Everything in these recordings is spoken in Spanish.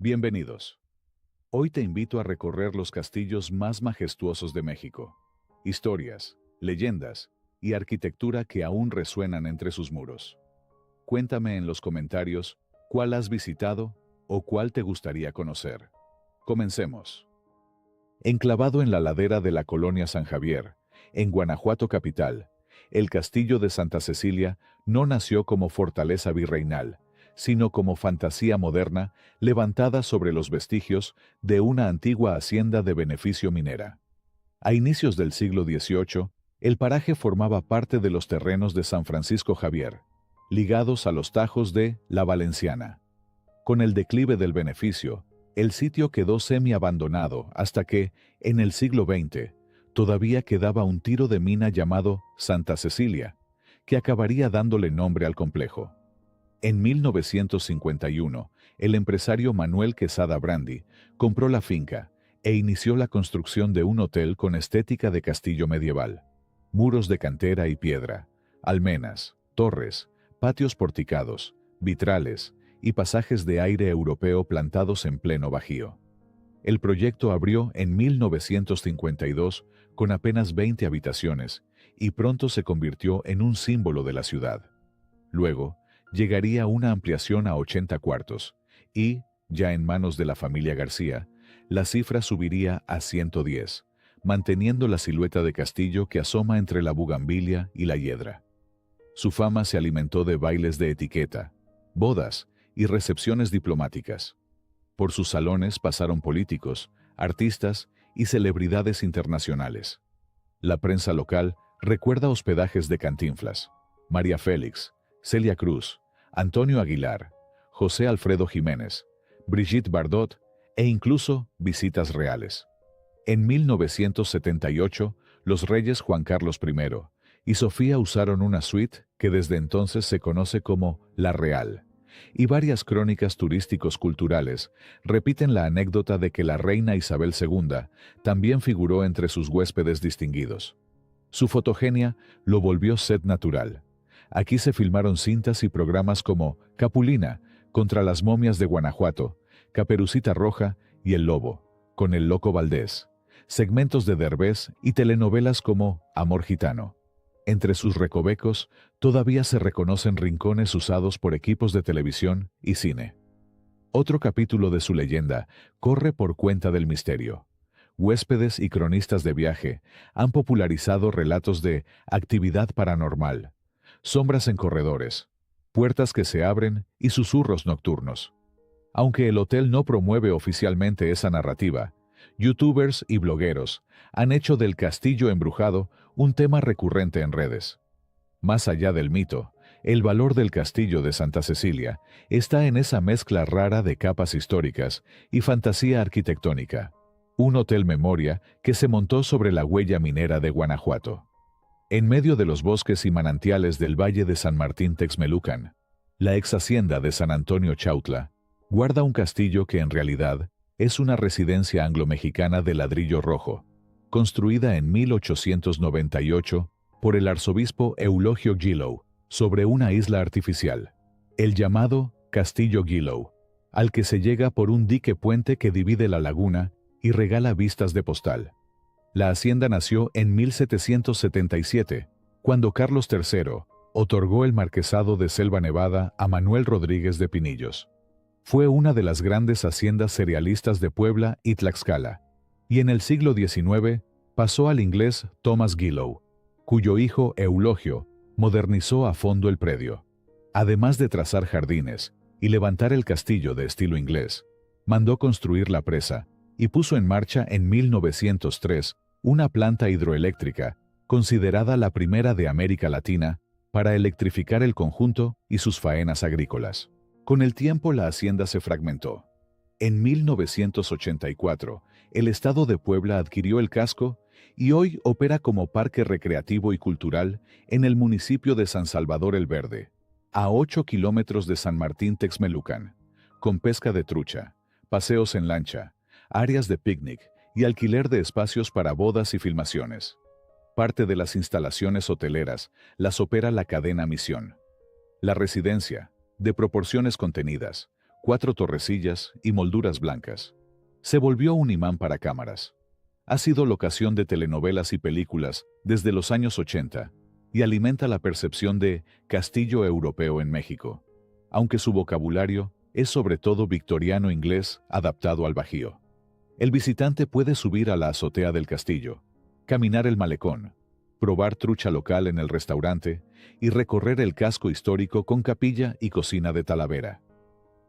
Bienvenidos. Hoy te invito a recorrer los castillos más majestuosos de México. Historias, leyendas y arquitectura que aún resuenan entre sus muros. Cuéntame en los comentarios cuál has visitado o cuál te gustaría conocer. Comencemos. Enclavado en la ladera de la colonia San Javier, en Guanajuato capital, el castillo de Santa Cecilia no nació como fortaleza virreinal, sino como fantasía moderna levantada sobre los vestigios de una antigua hacienda de beneficio minera. A inicios del siglo XVIII, el paraje formaba parte de los terrenos de San Francisco Javier, ligados a los tajos de La Valenciana. Con el declive del beneficio, el sitio quedó semi-abandonado hasta que, en el siglo XX, todavía quedaba un tiro de mina llamado Santa Cecilia, que acabaría dándole nombre al complejo. En 1951, el empresario Manuel Quesada Brandi compró la finca e inició la construcción de un hotel con estética de castillo medieval. Muros de cantera y piedra, almenas, torres, patios porticados, vitrales y pasajes de aire europeo plantados en pleno Bajío. El proyecto abrió en 1952 con apenas 20 habitaciones y pronto se convirtió en un símbolo de la ciudad. Luego, llegaría una ampliación a 80 cuartos y, ya en manos de la familia García, la cifra subiría a 110, manteniendo la silueta de castillo que asoma entre la bugambilia y la hiedra. Su fama se alimentó de bailes de etiqueta, bodas y recepciones diplomáticas. Por sus salones pasaron políticos, artistas y celebridades internacionales. La prensa local recuerda hospedajes de Cantinflas, María Félix, Celia Cruz, Antonio Aguilar, José Alfredo Jiménez, Brigitte Bardot e incluso visitas reales. En 1978, los reyes Juan Carlos I y Sofía usaron una suite que desde entonces se conoce como La Real, y varias crónicas turísticos culturales repiten la anécdota de que la reina Isabel II también figuró entre sus huéspedes distinguidos. Su fotogenia lo volvió set natural. Aquí se filmaron cintas y programas como Capulina, contra las momias de Guanajuato, Caperucita Roja y El Lobo, con el Loco Valdés, segmentos de Derbez y telenovelas como Amor Gitano. Entre sus recovecos todavía se reconocen rincones usados por equipos de televisión y cine. Otro capítulo de su leyenda corre por cuenta del misterio. Huéspedes y cronistas de viaje han popularizado relatos de actividad paranormal, sombras en corredores, puertas que se abren y susurros nocturnos. Aunque el hotel no promueve oficialmente esa narrativa, youtubers y blogueros han hecho del castillo embrujado un tema recurrente en redes. Más allá del mito, el valor del castillo de Santa Cecilia está en esa mezcla rara de capas históricas y fantasía arquitectónica. Un hotel memoria que se montó sobre la huella minera de Guanajuato. En medio de los bosques y manantiales del Valle de San Martín Texmelucan, la ex hacienda de San Antonio Chautla guarda un castillo que en realidad es una residencia anglo-mexicana de ladrillo rojo, construida en 1898 por el arzobispo Eulogio Gillow sobre una isla artificial, el llamado Castillo Gillow, al que se llega por un dique puente que divide la laguna y regala vistas de postal. La hacienda nació en 1777, cuando Carlos III otorgó el marquesado de Selva Nevada a Manuel Rodríguez de Pinillos. Fue una de las grandes haciendas cerealistas de Puebla y Tlaxcala, y en el siglo XIX pasó al inglés Thomas Gillow, cuyo hijo Eulogio modernizó a fondo el predio. Además de trazar jardines y levantar el castillo de estilo inglés, mandó construir la presa y puso en marcha en 1903 una planta hidroeléctrica considerada la primera de América Latina para electrificar el conjunto y sus faenas agrícolas. Con el tiempo la hacienda se fragmentó. En 1984, el Estado de Puebla adquirió el casco y hoy opera como parque recreativo y cultural en el municipio de San Salvador el Verde, a 8 kilómetros de San Martín Texmelucan, con pesca de trucha, paseos en lancha, áreas de picnic y alquiler de espacios para bodas y filmaciones. Parte de las instalaciones hoteleras las opera la cadena Misión. La residencia, de proporciones contenidas, 4 torrecillas y molduras blancas. Se volvió un imán para cámaras. Ha sido locación de telenovelas y películas desde los años 80 y alimenta la percepción de castillo europeo en México, aunque su vocabulario es sobre todo victoriano inglés adaptado al Bajío. El visitante puede subir a la azotea del castillo, caminar el malecón, probar trucha local en el restaurante y recorrer el casco histórico con capilla y cocina de Talavera.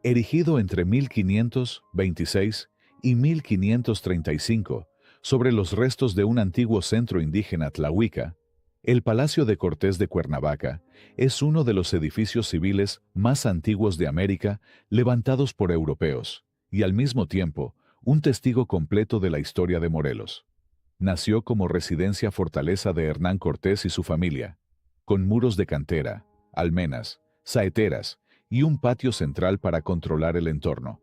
Erigido entre 1526 y 1535 sobre los restos de un antiguo centro indígena tlahuica, el Palacio de Cortés de Cuernavaca es uno de los edificios civiles más antiguos de América levantados por europeos y al mismo tiempo un testigo completo de la historia de Morelos. Nació como residencia fortaleza de Hernán Cortés y su familia, con muros de cantera, almenas, saeteras y un patio central para controlar el entorno.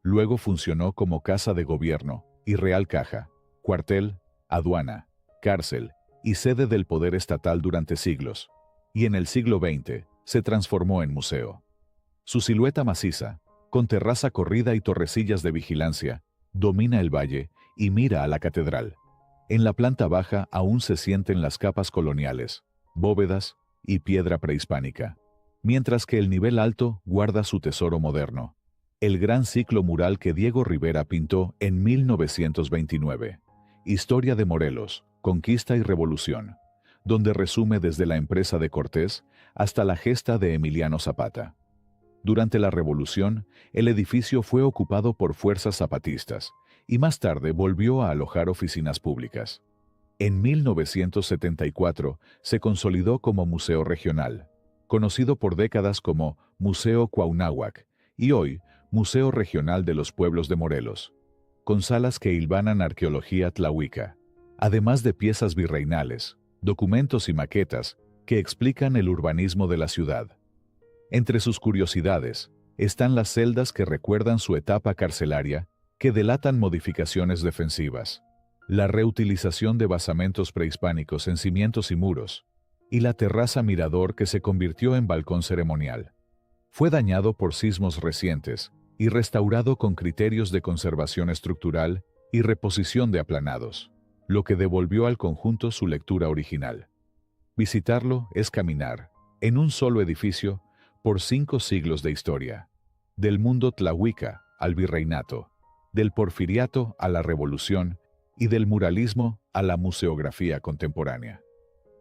Luego funcionó como casa de gobierno y real caja, cuartel, aduana, cárcel y sede del poder estatal durante siglos, y en el siglo XX se transformó en museo. Su silueta maciza, con terraza corrida y torrecillas de vigilancia, domina el valle y mira a la catedral. En la planta baja aún se sienten las capas coloniales, bóvedas y piedra prehispánica, mientras que el nivel alto guarda su tesoro moderno, el gran ciclo mural que Diego Rivera pintó en 1929, Historia de Morelos, Conquista y Revolución, donde resume desde la empresa de Cortés hasta la gesta de Emiliano Zapata. Durante la Revolución, el edificio fue ocupado por fuerzas zapatistas y más tarde volvió a alojar oficinas públicas. En 1974 se consolidó como museo regional, conocido por décadas como Museo Cuauhnáhuac y hoy Museo Regional de los Pueblos de Morelos, con salas que hilvanan arqueología tlahuica, además de piezas virreinales, documentos y maquetas que explican el urbanismo de la ciudad. Entre sus curiosidades están las celdas que recuerdan su etapa carcelaria, que delatan modificaciones defensivas, la reutilización de basamentos prehispánicos en cimientos y muros, y la terraza mirador que se convirtió en balcón ceremonial. Fue dañado por sismos recientes y restaurado con criterios de conservación estructural y reposición de aplanados, lo que devolvió al conjunto su lectura original. Visitarlo es caminar, en un solo edificio, por 5 siglos de historia, del mundo tlahuica al virreinato, del porfiriato a la revolución y del muralismo a la museografía contemporánea.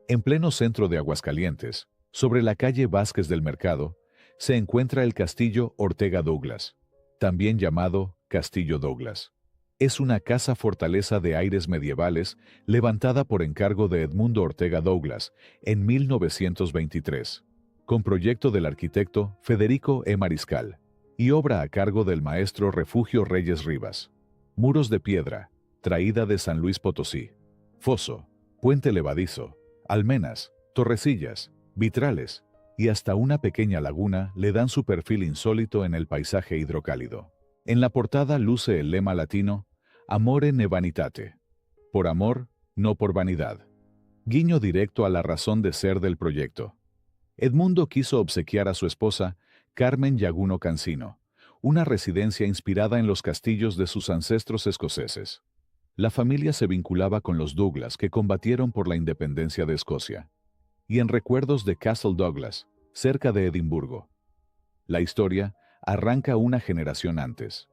En pleno centro de Aguascalientes, sobre la calle Vázquez del Mercado, se encuentra el Castillo Ortega Douglas, también llamado Castillo Douglas. Es una casa fortaleza de aires medievales levantada por encargo de Edmundo Ortega Douglas en 1923, con proyecto del arquitecto Federico E. Mariscal y obra a cargo del maestro Refugio Reyes Rivas. Muros de piedra, traída de San Luis Potosí, foso, puente levadizo, almenas, torrecillas, vitrales y hasta una pequeña laguna le dan su perfil insólito en el paisaje hidrocálido. En la portada luce el lema latino Amore ne vanitate, por amor, no por vanidad. Guiño directo a la razón de ser del proyecto. Edmundo quiso obsequiar a su esposa, Carmen Llaguno Cancino, una residencia inspirada en los castillos de sus ancestros escoceses. La familia se vinculaba con los Douglas que combatieron por la independencia de Escocia, y en recuerdos de Castle Douglas, cerca de Edimburgo. La historia arranca una generación antes.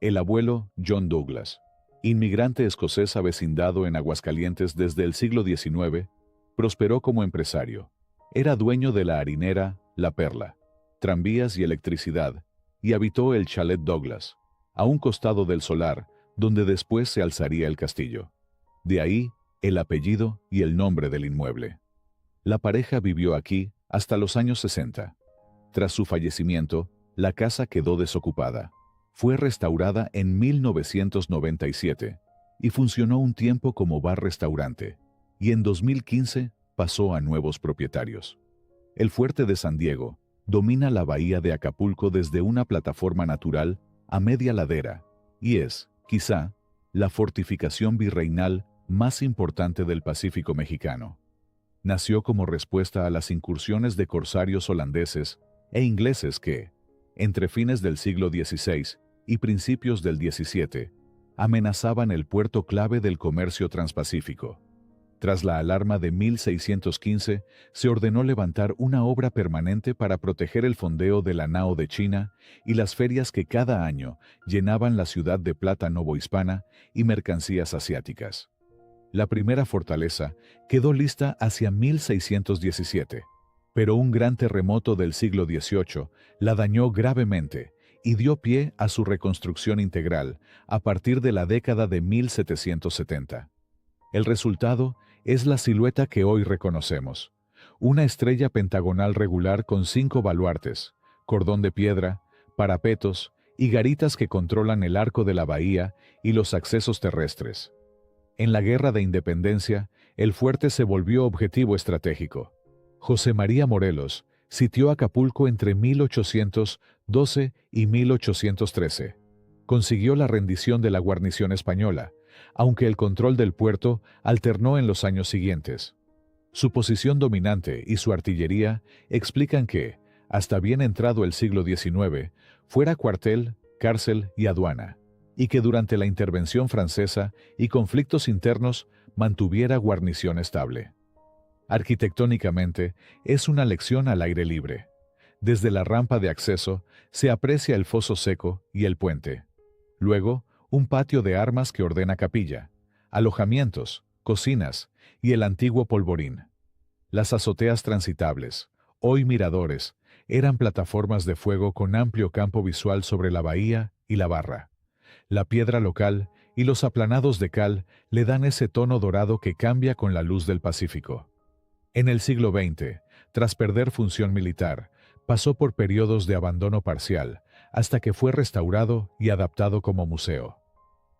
El abuelo John Douglas, inmigrante escocés avecindado en Aguascalientes desde el siglo XIX, prosperó como empresario. Era dueño de la harinera La Perla, tranvías y electricidad, y habitó el Chalet Douglas, a un costado del solar, donde después se alzaría el castillo. De ahí, el apellido y el nombre del inmueble. La pareja vivió aquí hasta los años 60. Tras su fallecimiento, la casa quedó desocupada. Fue restaurada en 1997 y funcionó un tiempo como bar-restaurante, y en 2015 pasó a nuevos propietarios. El fuerte de San Diego domina la bahía de Acapulco desde una plataforma natural a media ladera y es, quizá, la fortificación virreinal más importante del Pacífico mexicano. Nació como respuesta a las incursiones de corsarios holandeses e ingleses que, entre fines del siglo XVI y principios del XVII, amenazaban el puerto clave del comercio transpacífico. Tras la alarma de 1615, se ordenó levantar una obra permanente para proteger el fondeo de la nao de China y las ferias que cada año llenaban la ciudad de plata novohispana y mercancías asiáticas. La primera fortaleza quedó lista hacia 1617, pero un gran terremoto del siglo XVIII la dañó gravemente y dio pie a su reconstrucción integral a partir de la década de 1770. El resultado es la silueta que hoy reconocemos: una estrella pentagonal regular con 5 baluartes, cordón de piedra, parapetos y garitas que controlan el arco de la bahía y los accesos terrestres. En la Guerra de Independencia, el fuerte se volvió objetivo estratégico. José María Morelos sitió Acapulco entre 1812 y 1813. Consiguió la rendición de la guarnición española, aunque el control del puerto alternó en los años siguientes. Su posición dominante y su artillería explican que, hasta bien entrado el siglo XIX, fuera cuartel, cárcel y aduana, y que durante la intervención francesa y conflictos internos mantuviera guarnición estable. Arquitectónicamente, es una lección al aire libre. Desde la rampa de acceso se aprecia el foso seco y el puente. Luego, un patio de armas que ordena capilla, alojamientos, cocinas y el antiguo polvorín. Las azoteas transitables, hoy miradores, eran plataformas de fuego con amplio campo visual sobre la bahía y la barra. La piedra local y los aplanados de cal le dan ese tono dorado que cambia con la luz del Pacífico. En el siglo XX, tras perder función militar, pasó por periodos de abandono parcial, hasta que fue restaurado y adaptado como museo.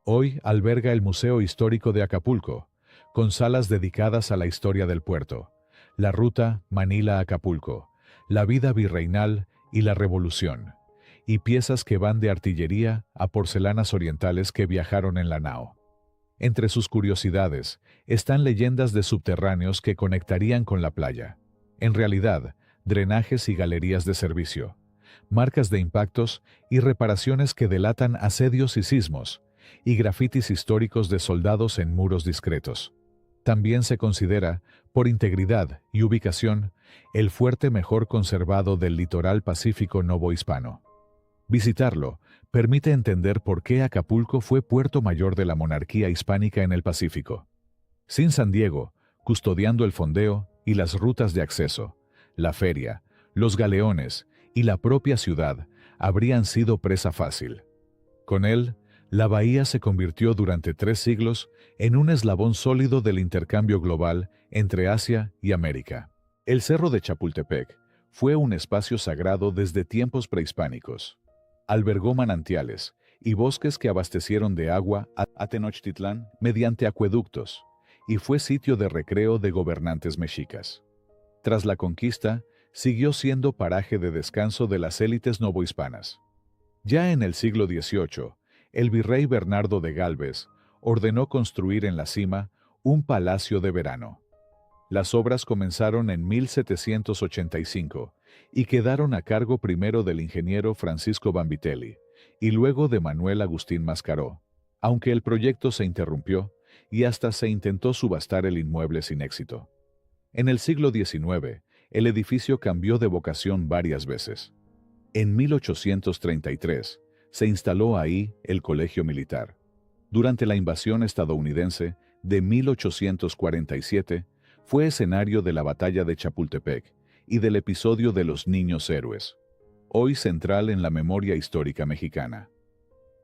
Hoy alberga el Museo Histórico de Acapulco, con salas dedicadas a la historia del puerto, la ruta Manila-Acapulco, la vida virreinal y la revolución, y piezas que van de artillería a porcelanas orientales que viajaron en la nao. Entre sus curiosidades están leyendas de subterráneos que conectarían con la playa. En realidad, drenajes y galerías de servicio, marcas de impactos y reparaciones que delatan asedios y sismos, y grafitis históricos de soldados en muros discretos. También se considera, por integridad y ubicación, el fuerte mejor conservado del litoral pacífico novohispano. Visitarlo permite entender por qué Acapulco fue puerto mayor de la monarquía hispánica en el Pacífico. Sin San Diego, custodiando el fondeo y las rutas de acceso, la feria, los galeones y la propia ciudad habrían sido presa fácil. Con él, la bahía se convirtió durante 3 siglos en un eslabón sólido del intercambio global entre Asia y América. El Cerro de Chapultepec fue un espacio sagrado desde tiempos prehispánicos. Albergó manantiales y bosques que abastecieron de agua a Tenochtitlán mediante acueductos, y fue sitio de recreo de gobernantes mexicas. Tras la conquista, siguió siendo paraje de descanso de las élites novohispanas. Ya en el siglo XVIII, el virrey Bernardo de Gálvez ordenó construir en la cima un palacio de verano. Las obras comenzaron en 1785 y quedaron a cargo primero del ingeniero Francisco Vanvitelli y luego de Manuel Agustín Mascaró, aunque el proyecto se interrumpió y hasta se intentó subastar el inmueble sin éxito. En el siglo XIX, el edificio cambió de vocación varias veces. En 1833, se instaló ahí el Colegio Militar. Durante la invasión estadounidense de 1847, fue escenario de la Batalla de Chapultepec y del episodio de los Niños Héroes, hoy central en la memoria histórica mexicana.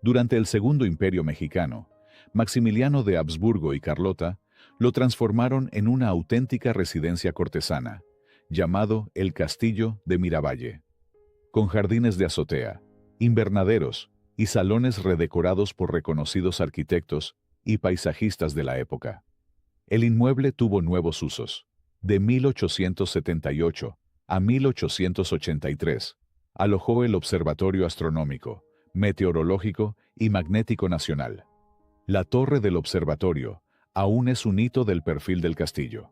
Durante el Segundo Imperio Mexicano, Maximiliano de Habsburgo y Carlota lo transformaron en una auténtica residencia cortesana, llamado el Castillo de Miravalle, con jardines de azotea, invernaderos y salones redecorados por reconocidos arquitectos y paisajistas de la época. El inmueble tuvo nuevos usos. De 1878 a 1883, alojó el Observatorio Astronómico, Meteorológico y Magnético Nacional. La torre del observatorio aún es un hito del perfil del castillo.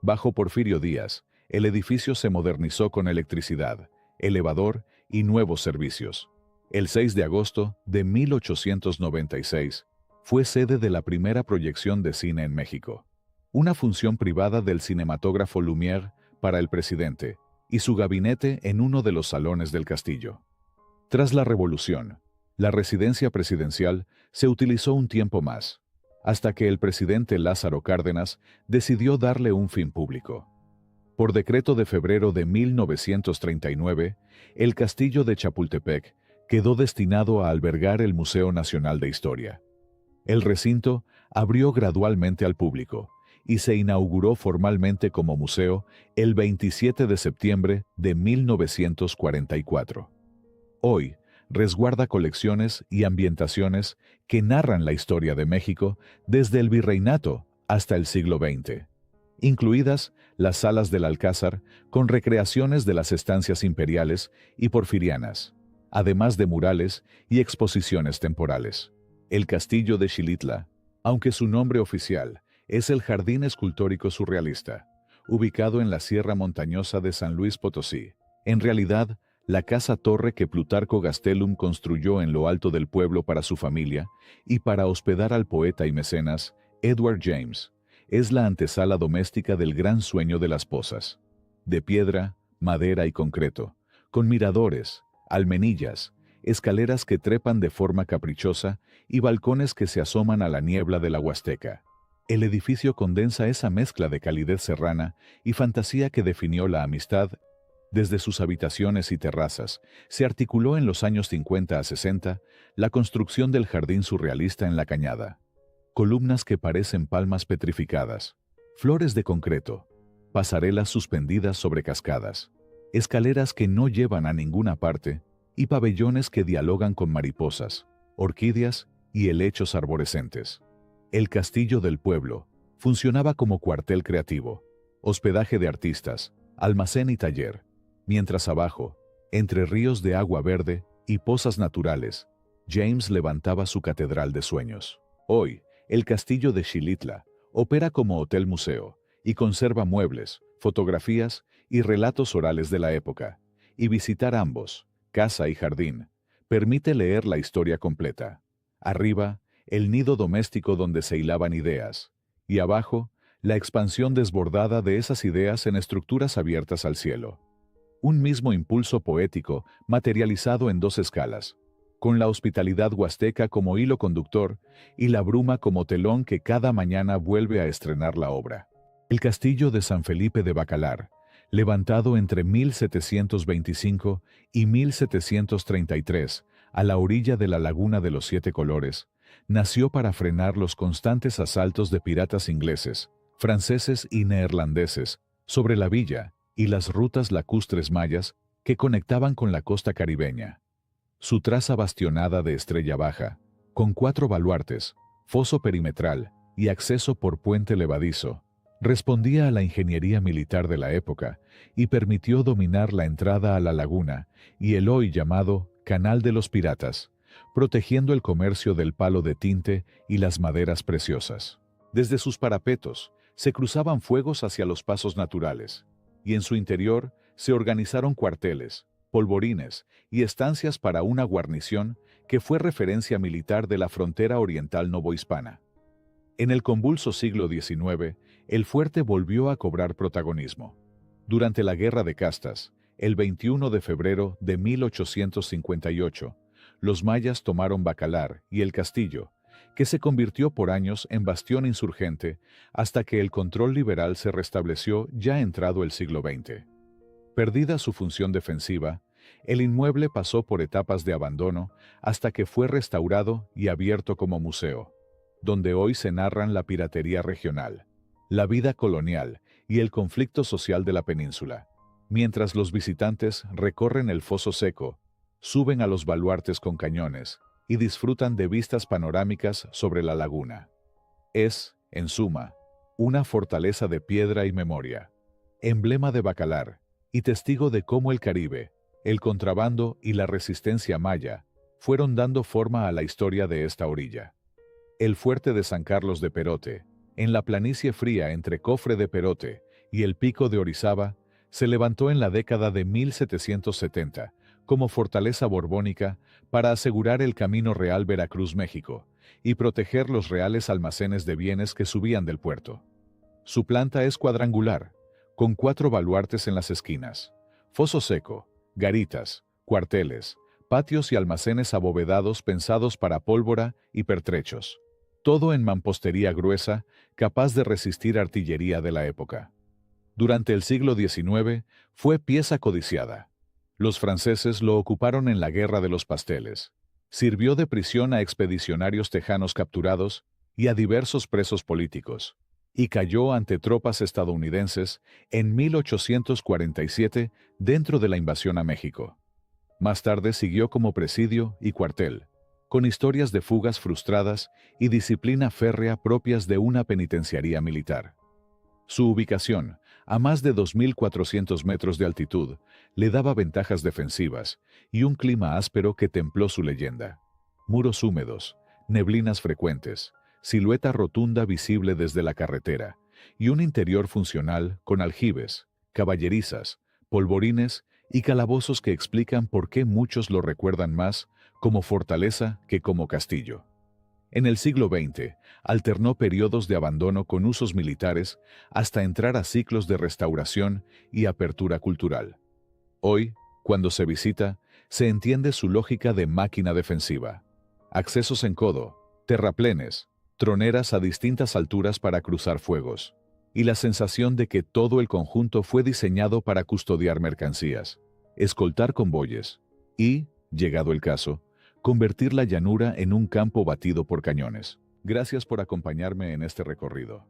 Bajo Porfirio Díaz, el edificio se modernizó con electricidad, elevador y nuevos servicios. El 6 de agosto de 1896 fue sede de la primera proyección de cine en México. Una función privada del cinematógrafo Lumière para el presidente y su gabinete en uno de los salones del castillo. Tras la Revolución, la residencia presidencial se utilizó un tiempo más, hasta que el presidente Lázaro Cárdenas decidió darle un fin público. Por decreto de febrero de 1939, el castillo de Chapultepec quedó destinado a albergar el Museo Nacional de Historia. El recinto abrió gradualmente al público y se inauguró formalmente como museo el 27 de septiembre de 1944. Hoy, resguarda colecciones y ambientaciones que narran la historia de México desde el virreinato hasta el siglo XX, incluidas las salas del Alcázar con recreaciones de las estancias imperiales y porfirianas, además de murales y exposiciones temporales. El Castillo de Xilitla, aunque su nombre oficial es el Jardín Escultórico Surrealista, ubicado en la Sierra Montañosa de San Luis Potosí, en realidad, la casa-torre que Plutarco Gastelum construyó en lo alto del pueblo para su familia y para hospedar al poeta y mecenas Edward James, es la antesala doméstica del gran sueño de las Pozas, de piedra, madera y concreto, con miradores, almenillas, escaleras que trepan de forma caprichosa y balcones que se asoman a la niebla de la Huasteca. El edificio condensa esa mezcla de calidez serrana y fantasía que definió la amistad. Desde sus habitaciones y terrazas, se articuló en los años 50 a 60 la construcción del jardín surrealista en la Cañada. Columnas que parecen palmas petrificadas, flores de concreto, pasarelas suspendidas sobre cascadas, escaleras que no llevan a ninguna parte y pabellones que dialogan con mariposas, orquídeas y helechos arborescentes. El Castillo del Pueblo funcionaba como cuartel creativo, hospedaje de artistas, almacén y taller, mientras abajo, entre ríos de agua verde y pozas naturales, James levantaba su catedral de sueños. Hoy, el Castillo de Xilitla opera como hotel-museo y conserva muebles, fotografías y relatos orales de la época, y visitar ambos, casa y jardín, permite leer la historia completa. Arriba, el nido doméstico donde se hilaban ideas, y abajo, la expansión desbordada de esas ideas en estructuras abiertas al cielo. Un mismo impulso poético materializado en dos escalas, con la hospitalidad huasteca como hilo conductor y la bruma como telón que cada mañana vuelve a estrenar la obra. El castillo de San Felipe de Bacalar, levantado entre 1725 y 1733, a la orilla de la Laguna de los Siete Colores, nació para frenar los constantes asaltos de piratas ingleses, franceses y neerlandeses sobre la villa y las rutas lacustres mayas que conectaban con la costa caribeña. Su traza bastionada de estrella baja, con 4 baluartes, foso perimetral y acceso por puente levadizo, respondía a la ingeniería militar de la época y permitió dominar la entrada a la laguna y el hoy llamado Canal de los Piratas, protegiendo el comercio del palo de tinte y las maderas preciosas. Desde sus parapetos se cruzaban fuegos hacia los pasos naturales, y en su interior se organizaron cuarteles, polvorines y estancias para una guarnición que fue referencia militar de la frontera oriental novohispana. En el convulso siglo XIX, el fuerte volvió a cobrar protagonismo. Durante la Guerra de Castas, el 21 de febrero de 1858, los mayas tomaron Bacalar y el castillo, que se convirtió por años en bastión insurgente hasta que el control liberal se restableció ya entrado el siglo XX. Perdida su función defensiva, el inmueble pasó por etapas de abandono hasta que fue restaurado y abierto como museo, donde hoy se narran la piratería regional, la vida colonial y el conflicto social de la península, mientras los visitantes recorren el foso seco, suben a los baluartes con cañones y disfrutan de vistas panorámicas sobre la laguna. Es, en suma, una fortaleza de piedra y memoria, emblema de Bacalar y testigo de cómo el Caribe, el contrabando y la resistencia maya fueron dando forma a la historia de esta orilla. El fuerte de San Carlos de Perote, en la planicie fría entre Cofre de Perote y el Pico de Orizaba, se levantó en la década de 1770 como fortaleza borbónica para asegurar el camino real Veracruz-México y proteger los reales almacenes de bienes que subían del puerto. Su planta es cuadrangular, con 4 baluartes en las esquinas, foso seco, garitas, cuarteles, patios y almacenes abovedados pensados para pólvora y pertrechos. Todo en mampostería gruesa, capaz de resistir artillería de la época. Durante el siglo XIX fue pieza codiciada. Los franceses lo ocuparon en la Guerra de los Pasteles. Sirvió de prisión a expedicionarios tejanos capturados y a diversos presos políticos, y cayó ante tropas estadounidenses en 1847 dentro de la invasión a México. Más tarde siguió como presidio y cuartel, con historias de fugas frustradas y disciplina férrea propias de una penitenciaría militar. Su ubicación, a más de 2.400 metros de altitud, le daba ventajas defensivas y un clima áspero que templó su leyenda. Muros húmedos, neblinas frecuentes, silueta rotunda visible desde la carretera y un interior funcional con aljibes, caballerizas, polvorines y calabozos que explican por qué muchos lo recuerdan más como fortaleza que como castillo. En el siglo XX, alternó periodos de abandono con usos militares hasta entrar a ciclos de restauración y apertura cultural. Hoy, cuando se visita, se entiende su lógica de máquina defensiva. Accesos en codo, terraplenes, troneras a distintas alturas para cruzar fuegos, y la sensación de que todo el conjunto fue diseñado para custodiar mercancías, escoltar convoyes y, llegado el caso, convertir la llanura en un campo batido por cañones. Gracias por acompañarme en este recorrido.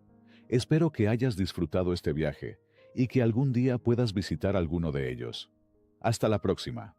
Espero que hayas disfrutado este viaje y que algún día puedas visitar alguno de ellos. Hasta la próxima.